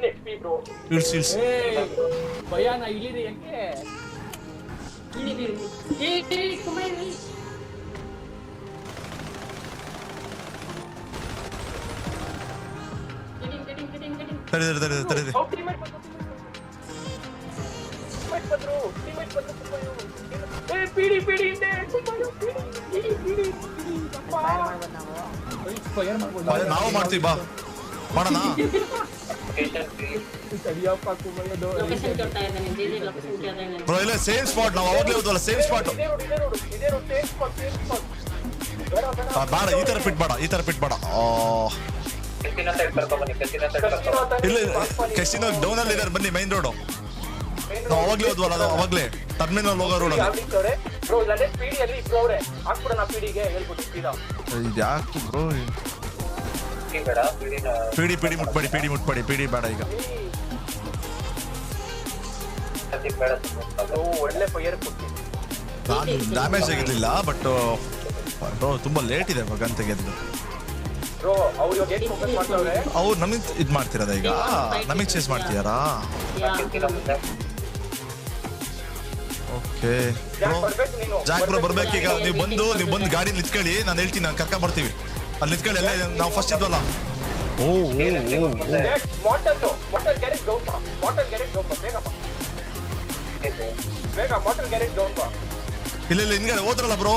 HP bro. ಇಳ್ಸಿ ಭಯಾನ ಇಳಿರಿ ಯಾಕೆ ತಡೆದ್ರಿ ನಾವು ಮಾಡ್ತೀವಿ ಬಾ ಮಾಡೋಣ ಬ್ರೋ ಇಲ್ಲ ಸೇಮ್ ಸ್ಪಾಟ್ ನಾವು ಅವಾಗಲೇ ಹೋದ್ವಲ್ಲ ಸೇಮ್ ಸ್ಪಾಟ್ ಬೇಡ ಈ ತರ ಫಿಟ್ ಬೇಡ ಇಲ್ಲ ಕೆಸಿನೋ ಡೌನ್ ಅಲ್ಲಿ ಇದಾರೆ ಬನ್ನಿ ಮೈನ್ ರೋಡ್ ನಾವು ಅವಾಗ್ಲೇ ಹೋದ್ವಲ್ಲ ಅದು ಅವಾಗ್ಲೇ ಟರ್ಮಿನಲ್ ಹೋಗೋ ರೋಡ್ ಯಾಕೆ ಬ್ರೋ ಪಿಡಿ ಮುಟ್ಬೇಡಿ ಪಿಡಿ ಬೇಡ ಈಗ ನಾನು ಡ್ಯಾಮೇಜ್ ಆಗಿರ್ಲಿಲ್ಲ ಬಟ್ ಬ್ರೋ ತುಂಬಾ ಲೇಟ್ ಇದೆ ಗನ್ ತೆಗೆದು ಅವ್ರು ನಮಗ್ ಇದ್ ಮಾಡ್ತಿರೋದ ಈಗ ನಮಗ್ ಚೇಸ್ ಮಾಡ್ತಿದಾರಾ ಓಕೆ ಜಾಕ್ ಬ್ರೋ ಬರ್ಬೇಕೀಗ ನೀವು ಬಂದು ಗಾಡಿ ನಿಂತ್ಕೊಳ್ಳಿ ನಾನು ಹೇಳ್ತೀನಿ ನಾನು ಕರ್ಕೊಂಡ್ ಬರ್ತೀವಿ ಅಲ್ಲಿ ನಿಂತ್ಕೊಳ್ಳಿ ಎಲ್ಲ ನಾವು ಫಸ್ಟ್ ಇದ್ವಲ್ಲ ಇಲ್ಲ ಹಿಂದ್ಗಡೆ ಹೋದ್ರಲ್ಲ ಬ್ರೋ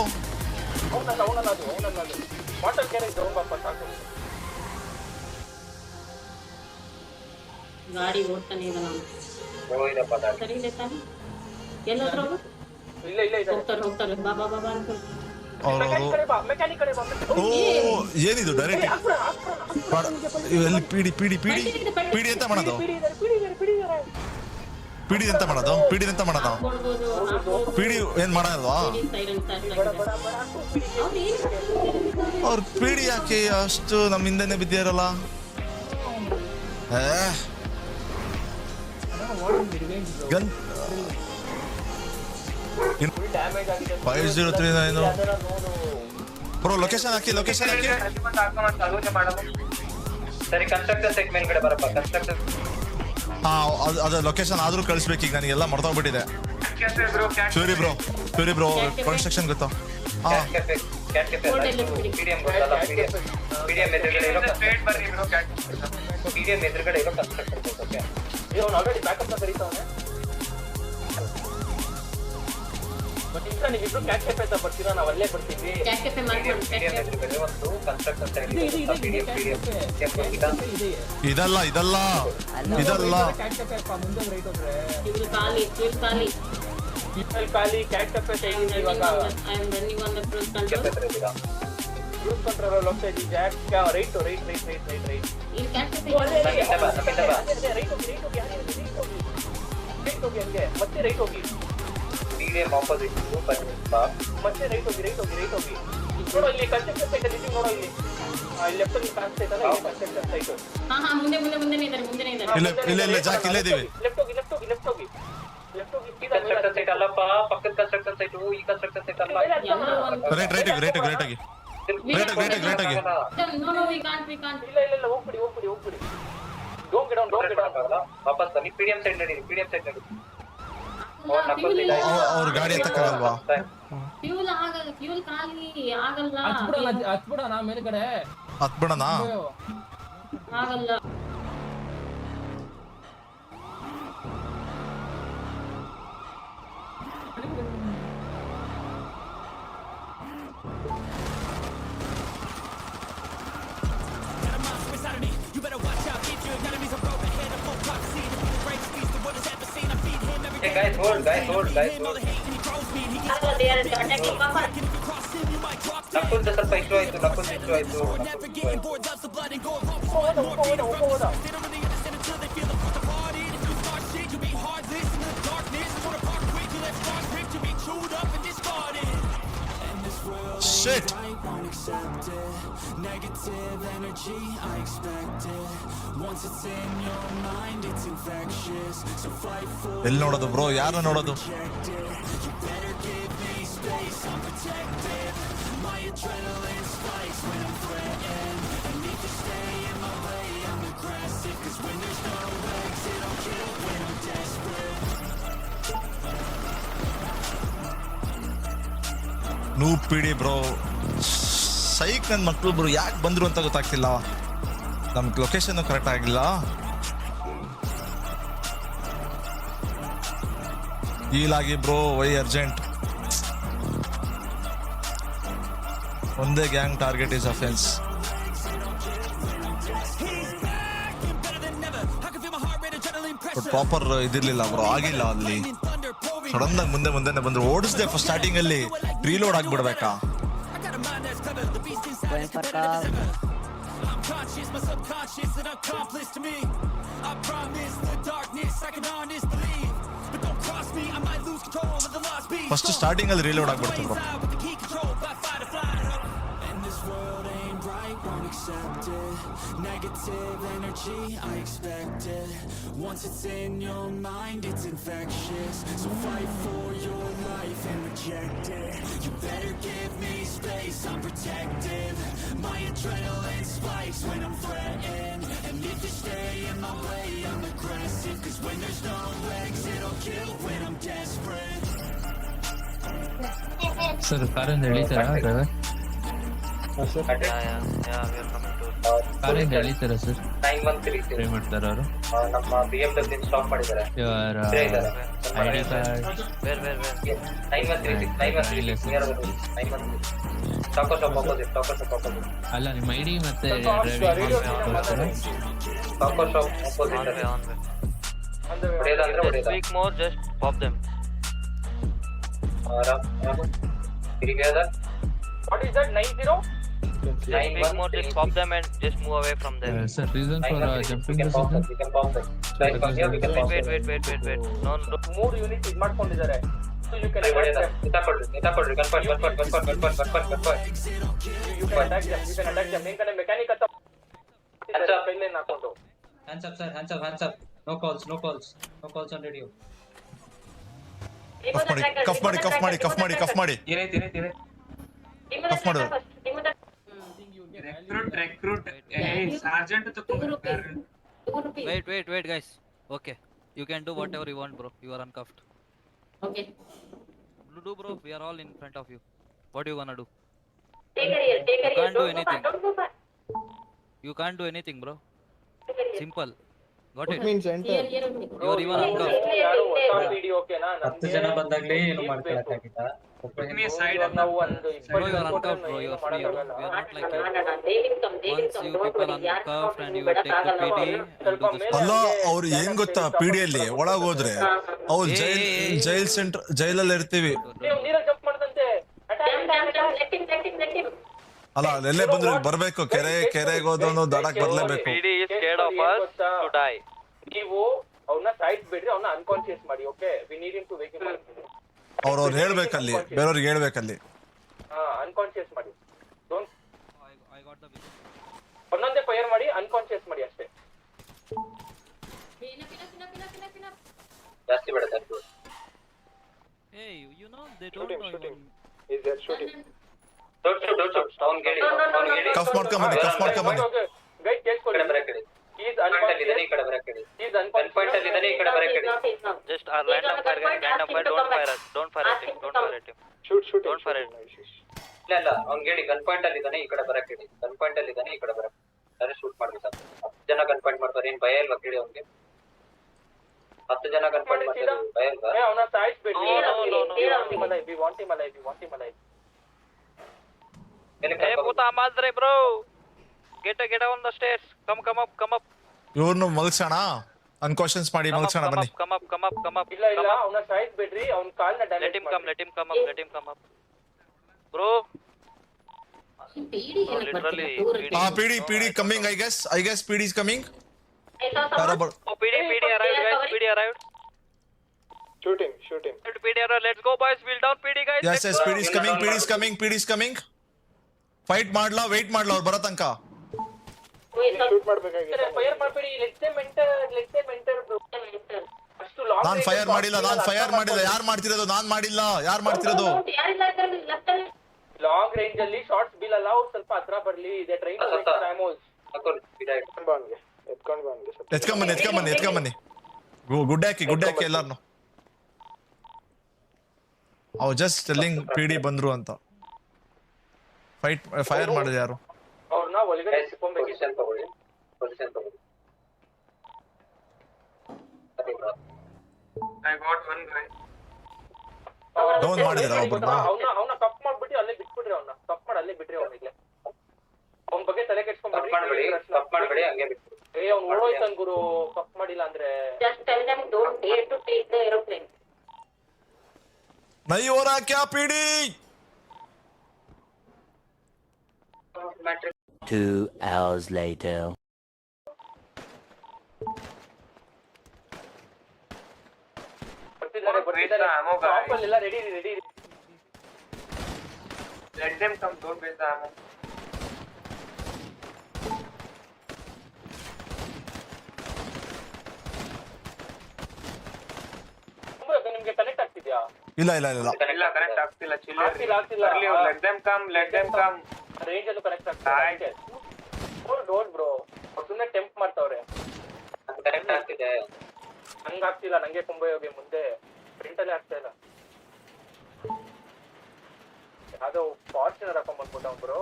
ಗಾಡಿ ಓಡ್ತಾನೆ ಇಲ್ಲ ಹೋಗ್ತಾರೆ ಬಾ ಅಂತ ಏನಿದು ಡೈರೆಕ್ಟ್ ಪಿಡಿ ಅಂತ ಮಾಡೋದು ಪಿಡಿ ಏನ್ ಮಾಡೋದಲ್ವಾ ಅವ್ರ ಪಿಡಿ ಯಾಕೆ ಅಷ್ಟು ನಮ್ಮ ಹಿಂದೆನೆ ಬಿದ್ದಿರಲ್ಲ ಗನ್ 5039 ಬ್ರೋ ಲೊಕೇಶನ್ ಹಾಕಿ ಸರಿ ಕನ್ಸ್ಟ್ರಕ್ಟರ್ ಸೈಟ್ ಮೇಲ್ಗಡೆ ಬರಪ್ಪ ಕನ್ಸ್ಟ್ರಕ್ಟರ್ ಅದು ಲೊಕೇಶನ್ ಆದ್ರೂ ಕಳಿಸ್ಬೇಕೀಗ ನನಗೆಲ್ಲ ಮರ್ತೋಗ್ಬಿಟ್ಟಿದೆ ಸೂರಿ ಬ್ರೋ ಕನ್ಸ್ಟ್ರಕ್ಷನ್ ಗೊತ್ತಾ PDM ಎದುರುಗಡೆ ಇರೋ ಕನ್ಸ್ಟ್ರಕ್ಟರ್ ಬರ್ತೀರಾ ನಾವು ಅಲ್ಲೇ ಬರ್ತೀವಿ ಇದಲ್ಲ ಖಾಲಿ ಕ್ಯಾಟ್ ಕೆಫೆ ಇವಾಗ ರೈಟ್ ಮತ್ತೆ ರೈಟ್ ಹೋಗಿ ಆಪೋಸಿಟ್ ಮತ್ತೆ ರೈಟ್ ಹೋಗಿ ನೋಡೋ ಇಲ್ಲಿ ಕನ್ಸ್ಟ್ರಕ್ಷನ್ ಸೈಟ್ ಅಲ್ಲಿ ನೋಡೋ ಇಲ್ಲಿ ಲೆಫ್ಟ್ ಅಲ್ಲಿ ಕಾಣಿಸ್ತಾ ಇತ್ತಲ್ಲ ಇಲ್ಲಿ ಕನ್ಸ್ಟ್ರಕ್ಷನ್ ಸೈಟ್ ಇಲ್ಲ ಜಾಕ್ ಇಲ್ಲೇ ಇದೀವಿ ಲೆಫ್ಟ್ ಹೋಗಿ ಕನ್ಸ್ಟ್ರಕ್ಷನ್ ಸೈಟ್ ಅಲ್ಲಪ್ಪ ಪಕ್ಕದ ಕನ್ಸ್ಟ್ರಕ್ಷನ್ ಸೈಟ್ ಈ ಕನ್ಸ್ಟ್ರಕ್ಷನ್ ಸೈಟ್ ಅಲ್ಲ ರೈಟ್ ಆಗಿ ಇಲ್ಲ ಹೋಗ್ಬಿಡಿ ಡೋಂಟ್ ಗೆಟ್ ಡೌನ್ ವಾಪಸ್ ಬನ್ನಿ PDM ಸೈಡ್ ನಡಿ ಅವ್ರ ಗಾಡಿ ಎತ್ತಕ್ಕಾಗಲ್ವಾ ಫ್ಯೂಲ್ ಖಾಲಿ ಆಗಲ್ಲ ಹತ್ಬಿಡೋಣ ಮೇಲ್ಗಡೆ ಹತ್ಬಿಡೋಣ ಆಗಲ್ಲ Guys, hold. ನಕ್ಕೊಂದು ಸ್ವಲ್ಪ ಇಶ್ಯೂ ಆಯ್ತು Shit. Negative energy, I expect it. Once it's in your mind, it's infectious. So fight for it. ಎಲ್ಲಿ ನೋಡೋದು ಬ್ರೋ ಯಾರು ನೋಡೋದು You better give me space, I'm protected. My adrenaline spikes when I'm threatened. I need to stay in my way, I'm aggressive. Cause when there's no way noob PD bro psych ನನ್ನ ಮಕ್ಕಳು bro ಯಾಕೆ ಬಂದ್ರು ಅಂತ ಗೊತ್ತಾಗ್ತಿಲ್ಲ. ನಮ್ಗೆ location correct ಆಗಿಲ್ಲ. ಈಲಾಗಿ bro why urgent. ಒಂದೇ gang target is offence. Proper ಇದಿರ್ಲಿಲ್ಲ ಬ್ರೋ, ಆಗಿಲ್ಲ ಅಲ್ಲಿ. ಸಡನ್ ಆಗಿ ಮುಂದೆ ಬಂದ್ರು. ಓಡಿಸ್ದೆ ಫಸ್ಟ್ ಸ್ಟಾರ್ಟಿಂಗ್ ಅಲ್ಲಿ, ರೀಲೋಡ್ ಆಗ್ಬಿಡ್ಬೇಕಾ? ಫಸ್ಟ್ ಸ್ಟಾರ್ಟಿಂಗ್ ಅಲ್ಲಿ ರೀಲೋಡ್ ಆಗ್ಬಿಡ್ತು bro. Accept it. Negative energy, I expect it. Once it's in your mind, it's infectious. So fight for your life and reject it. You better give me space, I'm protective. My adrenaline spikes when I'm threatened. And if you stay in my way, I'm aggressive. Cause when there's no exit, I'll kill when I'm desperate. Sir, ಕಾರಿಂದ ಎಳಿತಾರಾ driver? ಕಾರಿಂದ ಎಳಿತಾರಾ sir? 913 try ಮಾಡ್ತಾರಾ ಅವರು? ನಮ್ಮ BMW stop ಮಾಡಿದ್ದಾರೆ. Your ID card 913 taco shop opposite. ಅಲ್ಲ, ನಿಮ್ಮ ಐಡಿ ಮತ್ತೆ ಡ್ರೈವಿಂಗ್ ಟಾಕೋ ಶಾಪ್ ಅಪೋಸಿಟ್. ಹೊಡೆಯೋದಂದ್ರೆ ಹೊಡೆಯೋದು. Speak more, just pop them. What is that? 90? Speak more, just pop them and just move away from them. Sir reason for jumping this Wait. No. 3 unit ಇದು ಮಾಡ್ಕೊಂಡಿದ್ದಾರೆ. So you can attack them. You can attack them. ನಿಂಕನೆ mechanic ಅಂತ ಕೈಲೇ ಹಾಕೊಂಡು. Hands up, sir. Hands up. No calls on radio. Cuff ಮಾಡಿ Tire. Cuff ಮಾಡು. Recruit. Hey, sergeant to Wait, guys. Okay. You can do whatever you want, bro. You are uncuffed. Okay. Do, bro. We are all in front of you. What do you wanna do? Take a real. You can't do anything. Don't go back. You can't do anything, bro. Simple. Got it? Here only. You are even uncuffed. ಯಾರು ಹೊಸ video ಓಕೆನಾ? 10 ಜನ ಬಂದಾಗ್ಲೇ ಏನು ಮಾಡ್ಕೊಳ್ಳಕ್ಕಾಗಿಲ್ಲ. ಒಬ್ಬನೇ side ನಾವು ಒಂದು Bro, you are uncuffed, bro. You are free. We are not like you. Once you people uncuffed and you take the PD and do the ಅಲ್ಲ, ಅವ್ರು ಏನ್ ಗೊತ್ತಾ, ಪಿಡಿಯಲ್ಲಿ ಒಳಗ್ ಹೋದ್ರೆ ಅವ್ರು ಜೈಲ್ ಸೆಂಟರ್ ಜೈಲಲ್ಲಿ ಇರ್ತೀವಿ. ನೀರಲ್ಲಿ ಜಂಪ್ ಮಾಡ್ದಂತೆ. Let him. ಅಲ್ಲ, ಅಲ್ಲೆಲ್ಲೇ ಬಂದ್ರು ಬರ್ಬೇಕು. ಕೆರೆಗೆ ಹೋದವನು ದಡಕ್ ಬರ್ಲೇಬೇಕು. PD is scared of us to die. ನೀವು ಅವನ್ನ ಸಾಯಿಸ್ಬೇಡ್ರಿ, ಅವನ್ನ ಅನ್ಕಾನ್ಶಿಯಸ್ ಮಾಡಿ. Okay, we need him to wake him up. ಅವ್ರು ಹೇಳ್ಬೇಕಲ್ಲಿ, ಬೇರೆಯವ್ರಿಗೆ ಹೇಳ್ಬೇಕಲ್ಲಿ. ಅನ್ಕಾನ್ಶಿಯಸ್ ಮಾಡಿ. Don't I got the vision. ಒಂದೊಂದೇ ಫೈರ್ ಮಾಡಿ, ಅನ್ಕಾನ್ಶಿಯಸ್ ಮಾಡಿ ಅಷ್ಟೇ. ಜಾಸ್ತಿ ಬೇಡ. Hey, you know they don't know even. Is there shooting? Don't shoot. Down gate. Cuff ಮಾಡ್ಕೊಂಬನ್ನಿ. ಗೈಡ್ ಕೇಳ್ಕೊಳ್ಳಿ. He is unconscious. ಈ ಕಡೆ ಬರಕಡಿ. He is unconscious. ಪಾಯಿಂಟ್ ಅಲ್ಲಿ ಇದಾನೆ, ಈ ಕಡೆ ಬರಕಡಿ. Just random fire. Don't fire at him. Don't fire at him. Shoot. Don't fire at him. ಇಲ್ಲ ಅವ್ನ್ ಹೇಳಿ ಗನ್ ಪಾಯಿಂಟ್ ಅಲ್ಲಿ ಇದಾನೆ, ಈ ಕಡೆ ಬರಕಡಿ. ಗನ್ ಪಾಯಿಂಟ್ ಅಲ್ಲಿ ಇದಾನೆ, ಈ ಕಡೆ ಬರಕಡಿ. ಅರೆ ಶೂಟ್ ಮಾಡ್ಬೇಕು. 10 ಜನ ಗನ್ ಪಾಯಿಂಟ್ ಮಾಡ್ತಾರೆ. ಏನ್ ಭಯ ಇಲ್ವಾ ಕೇಳಿ ಅವ್ನಿಗೆ? 10 ಜನ ಗನ್ ಪಾಯಿಂಟ್ ಮಾಡ್ತಾರೆ, ಭಯ ಇಲ್ವಾ? ಅವನ ಸಾಯಿಸ್ಬೇಡಿ. No. We want him alive. Hey, puta madre, bro. Get on the stairs. Come up. ಇವ್ರನ್ನು ಮಲ್ಸೋಣ, ಅನ್ಕಾನ್ಶಿಯಸ್ ಮಾಡಿ ಮಲ್ಸೋಣ. ಬನ್ನಿ. Come up. ಇಲ್ಲ ಅವನ ಸಾಯಿಸ್ಬೇಡ್ರಿ. ಅವನ ಕಾಲ್ನ damage Let him come up. Bro. Literally. PD coming, I guess PD is coming. Oh, PD arrived, guys. PD arrived. Shooting. PD arrived. Let's go, boys. We'll down PD, guys. Yes, PD is coming. Fight ಮಾಡ್ಲಾ, wait ಮಾಡ್ಲಾ ಅವ್ರು ಬರೋ ತನಕ. Shoot ಮಾಡಬೇಕಾಗಿದೆ. Fire ಮಾಡಬೇಡಿ. Let's say mentor ಅಷ್ಟು long. ನಾನ್ fire ಮಾಡಿಲ್ಲ. ಯಾರು ಮಾಡ್ತಿರೋದು? ನಾನ್ ಮಾಡಿಲ್ಲ. ಯಾರು ಮಾಡ್ತಿರೋದು? ಲಾಂಗ್ ರೇಂಜ್ ಅಲ್ಲಿ ಶಾರ್ಟ್ಸ್ ಬೀಳಲ್ಲ. ಅವ್ರು ಸ್ವಲ್ಪ ಹತ್ರ ಬರ್ಲಿ. They trying to make ammos. ಎತ್ಕೊಂಬನ್ನಿ. ಗುಡ್ ಹಾಕಿ ಎಲ್ಲಾರ್ನು. ಅವ್ ಜಸ್ಟ್ ಟೆಲ್ಲಿಂಗ್ PD ಬಂದ್ರು ಅಂತ. ಫೈರ್ ಮಾಡಿದ ಯಾರು? ಅವ್ರನ್ನ ಒಳಗಡೆ ಸಿಕ್ಕೊಂಬೇಕು. ಪೊಸಿಷನ್ ತಗೊಳ್ಳಿ. ಡೌನ್ ಮಾಡಿದ್ರ ಒಬ್ಬರನ್ನ? ಅವನ್ನ ಕಪ್ ಮಾಡ್ಬಿಟ್ಟು ಅಲ್ಲೇ ಬಿಟ್ಬಿಡ್ರಿ. ಅವನ್ನ ಕಪ್ ಮಾಡಿ ಅಲ್ಲೇ ಬಿಟ್ರಿ. ಅವನಿಗೆ ಅವನ ಬಗ್ಗೆ ತಲೆ ಕೆಡ್ಸ್ಕೊಂಡ್ಬಿಡ್ರಿ. ಕಪ್ ಮಾಡಬೇಡಿ, ಹಂಗೆ ಬಿಟ್ಟು. ಅವ್ನು ಓಡೋಯ್ತಾನ ಗುರು. ಕಪ್ ಮಾಡಿಲ್ಲ ಅಂದ್ರೆ Just tell them don't dare to take the aeroplane. नहीं हो रहा क्या पीड़ी? 2 hours later. ಬರ್ತಿದ್ದಾರೆ. Ready. Let them come, don't waste the ammo. ನಿಮ್ಗೆ ಕನೆಕ್ಟ್ ಆಗ್ತಿದ್ಯಾ? ಇಲ್ಲ ಇಲ್ಲ ಕನೆಕ್ಟ್ ಆಗ್ತಿಲ್ಲ. ಚಿಲ್ಲ ಆಗ್ತಿಲ್ಲ. let them come. ರೇಂಜ್ ಅಲ್ಲೂ ಕನೆಕ್ಟ್ ಆಗ್ತಿದೆ. Don't bro. ಸುಮ್ಮನೆ ಟೆಂಪ್ ಮಾಡ್ತಾವ್ರೆ. ಕನೆಕ್ಟ್ ಆಗ್ತಿದೆ. ನಂಗಾಗ್ತಿಲ್ಲ. ನಂಗೆ ಕುಂಬಯೋಗಿ ಮುಂದೆ ಪ್ರಿಂಟಲ್ಲೇ ಆಗ್ತಾ ಇಲ್ಲ. ಅದು ಫಾರ್ಚುನರ್ ಹಾಕೊಂಡ್ ಬಂದ್ಬಿಟ್ಟ bro.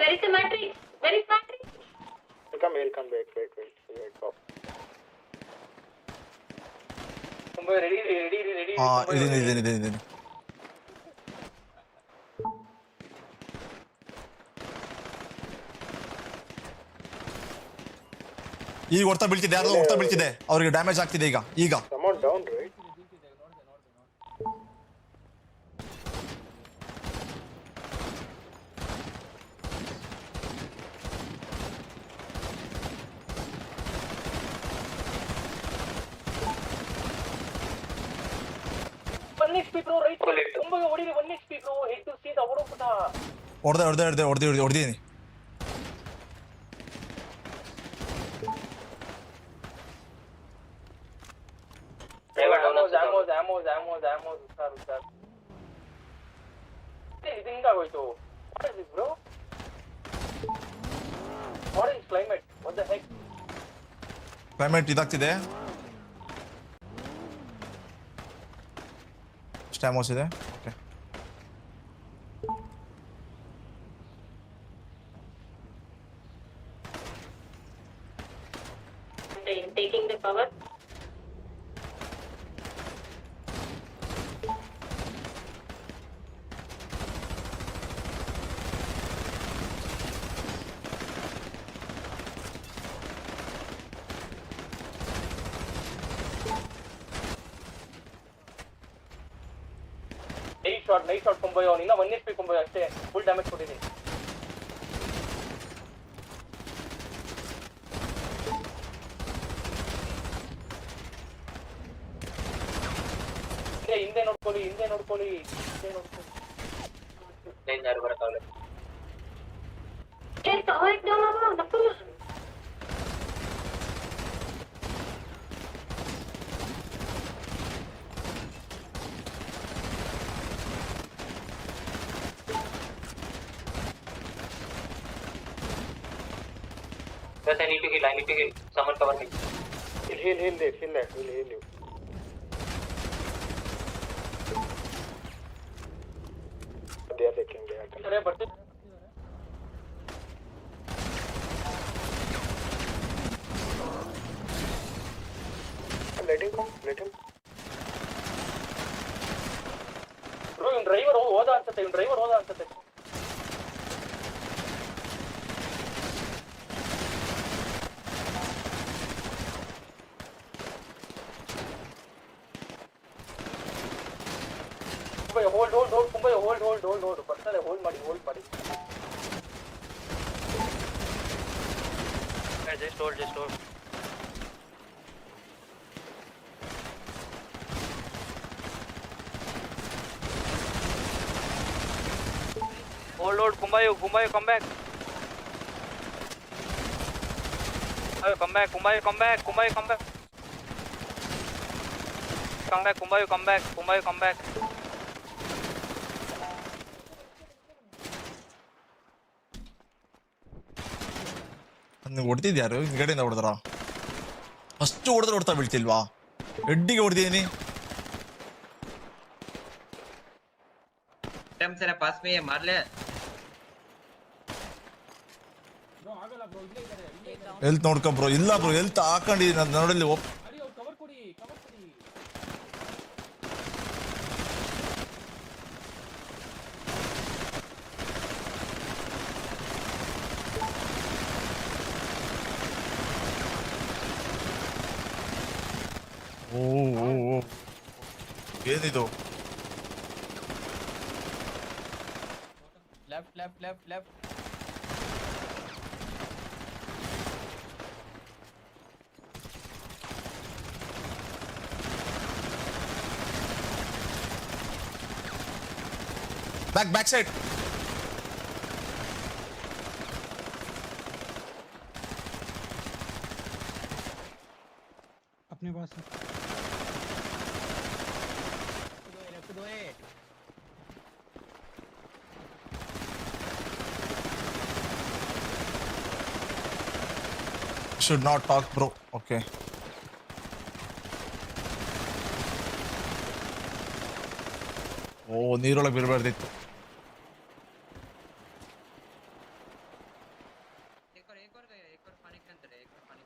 Where is the matrix? Where is matrix? Welcome, wait. ಕುಂಬಯ ರೆಡಿ. ಇದೀನಿ. ಈಗ ಹೊಡ್ತಾ ಬೀಳ್ತಿದೆ. ಯಾರು ಹೊಡ್ತಾ ಬೀಳ್ತಿದೆ? ಅವ್ರಿಗೆ ಡ್ಯಾಮೇಜ್ ಆಗ್ತಿದೆ ಈಗ. Someone down, right? ಕುಂಬಯ ಹೊಡಿರಿ. 1 HP ಬ್ರೋ. ಹೆಡ್ ಟು ಸೀದಾ ಓಡೋಗ್ಬಿಟ್ಟ. ಹೊಡೆದಿದ್ದೀನಿ. ಇದು ಹಿಂಗಾಗೋಯ್ತು. Bro orange climate. What the heck? Climate ಇದಾಗ್ತಿದೆ. ಸ್ಟ್ಯಾಮೋಸ್ ಇದೆ. Okay, Taking the cover. Night shot ಕುಂಬಯ. ಅವನು ಇನ್ನ 1 HP ಕುಂಬಯ ಅಷ್ಟೇ. ಫುಲ್ ಡ್ಯಾಮೇಜ್ ಕೊಟ್ಟಿದ್ದೀನಿ. ಹಿಂದೆ ನೋಡ್ಕೊಳ್ಳಿ. ಯಾರು ಬರಕ್ಕಾಗಲ್ಲ. Just cover it down, Mama. Nakula. Yes, I need to heal. Someone cover me. Heal that. We'll heal you. They are taking. ಬರ್ತೀನಿ. Let him come. Bro ಇವ್ನ ಡ್ರೈವರ್ ಹೋದ ಅನ್ಸುತ್ತೆ. ಹೋಲ್ಡ್ ಕುಂಬಯ. ಹೋಲ್ಡ್ ಬರ್ತಾರೆ. Hold ಮಾಡಿ. Just hold. Hold, Kumayo, come back. Come back. Kumayo, come back. Kumayo, come back. ಹೊಡ್ತಿದ್ಯಾರು? ಹಿಂದ್ಗಡೆಯಿಂದ ಹೊಡೆದ್ರ? ಅಷ್ಟು ಹೊಡೆದ್ರೆ ಹೊಡ್ತಾ ಬೀಳ್ತಿಲ್ವಾ? ಹೆಡ್ಡಿಗೆ ಹೊಡೆದಿದ್ದೀನಿ. पास में ये मार ले ಹೆಲ್ತ್ ನೋಡ್ಕೊ ಬ್ರೋ. ಇಲ್ಲ ಬ್ರೋ ಹೆಲ್ತ್ ಹಾಕೊಂಡಿದ್ದೀನಿ ಅದು ನೋಡಲಿ. ಓ ಏನಿದು? Left back side. अपने पास should not talk bro. Okay. ಓ ನೀರೊಳಗೆ ಬಿಡಬಾರ್ದಿತ್ತು. एक और पानी के अंदर है, एक और पानी